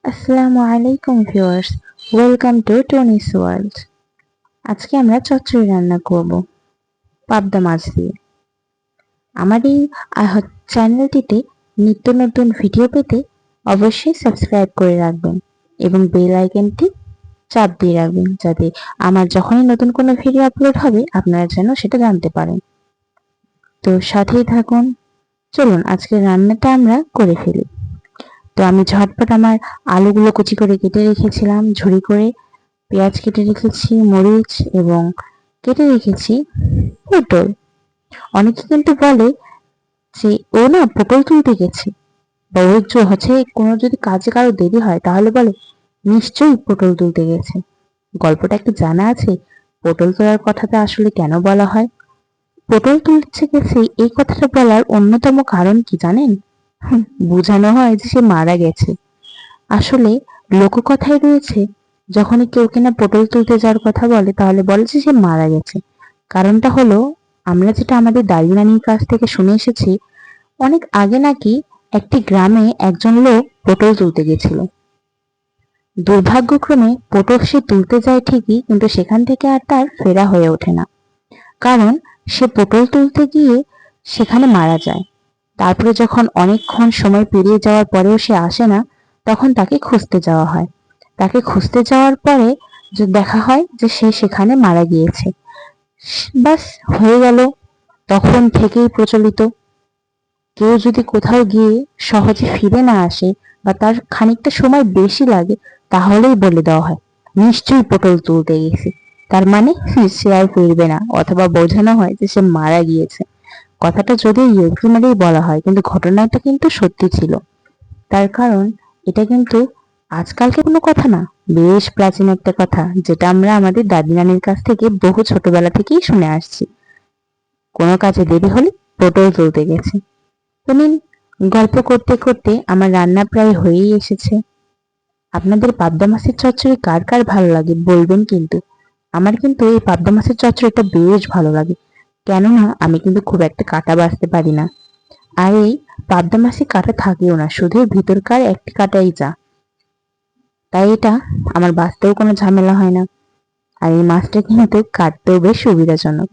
আসসালামু আলাইকুম viewers, welcome to Tony's world. আজকে আমরা চচ্চড়ি রান্না করব পাবদা মাছ দিয়ে। আমার এই চ্যানেলটিতে নিত্য নতুন ভিডিও পেতে অবশ্যই সাবস্ক্রাইব করে রাখবেন এবং বেল আইকনটি চাপ দিয়ে রাখবেন, যাতে আমার যখনই নতুন কোনো ভিডিও আপলোড হবে আপনারা যেন সেটা জানতে পারেন। তো সাথেই থাকুন, চলুন আজকে রান্নাটা আমরা করে ফেলি। তো আমি ঝটপট আমার আলুগুলো কুচি করে কেটে রেখেছিলাম, ঝুরি করে পেঁয়াজ কেটে রেখেছি, মরিচ এবং কেটে রেখেছি পটল। অনেকে কিন্তু বলে যে ও না পটল তুলতে গেছে, বা ওর হচ্ছে কোনো যদি কাজে কারো দেরি হয় তাহলে বলে নিশ্চয়ই পটল তুলতে গেছে। গল্পটা একটু জানা আছে পটল তোলার কথাটা আসলে কেন বলা হয়? পটল তুলতে গেছে এই কথাটা বলার অন্যতম কারণ কি জানেন? বোঝানো হয় যে সে মারা গেছে। আসলে লোককথায় রয়েছে, যখনই কেউ কিনা পটল তুলতে যাওয়ার কথা বলে তাহলে বলে যে সে মারা গেছে। কারণটা হলো, আমরা যেটা আমাদের দাদি নানির কাছ থেকে শুনে এসেছি, অনেক আগে নাকি একটি গ্রামে একজন লোক পটল তুলতে গেছিল। দুর্ভাগ্যক্রমে পটল সে তুলতে যায় ঠিকই, কিন্তু সেখান থেকে আর তার ফেরা হয়ে ওঠে না। কারণ সে পটল তুলতে গিয়ে সেখানে মারা যায়। তারপরে যখন অনেকক্ষণ সময় পেরিয়ে যাওয়ার পরেও সে আসে না, তখন তাকে খুঁজতে যাওয়া হয়। তাকে খুঁজতে যাওয়ার পরে যে দেখা হয় যে সে সেখানে মারা গিয়েছে। বাস হয়ে গেল। তখন থেকেই প্রচলিত, কেউ যদি কোথাও গিয়ে সহজে ফিরে না আসে বা তার খানিকটা সময় বেশি লাগে, তাহলেই বলে দেওয়া হয় নিশ্চয়ই পটল তুলতে গেছে। তার মানে সে আর ফিরবে না, অথবা বোঝানো হয় যে সে মারা গিয়েছে। কথাটা যদিও ইয়র্কি মেরেই বলা হয়, কিন্তু ঘটনাটা কিন্তু সত্যি ছিল। তার কারণ এটা কিন্তু আজকালকে কোনো কথা না, বেশ প্রাচীন একটা কথা, যেটা আমরা আমাদের দাদি নানির কাছ থেকে বহু ছোটবেলা থেকেই শুনে আসছি। কোনো কাজে দেরি হলে পটল তুলতে গেছে। তো নিন, গল্প করতে করতে আমার রান্না প্রায় হয়েই এসেছে। আপনাদের পাবদা মাছের চচ্চড়ি কার কার ভালো লাগে বলবেন কিন্তু। আমার কিন্তু এই পাবদা মাছের চচ্চড়িটা বেশ ভালো লাগে, কেননা আমি কিন্তু খুব একটা কাটা বাছতে পারি না। আর এই পাবদা মাছে কাটা থাকেও না, শুধু ভিতরকার একটি কাটাই যা। তাই এটা আমার বাছতেও কোনো ঝামেলা হয় না। আর এই মাছটা কিন্তু কাটতেও বেশ সুবিধাজনক।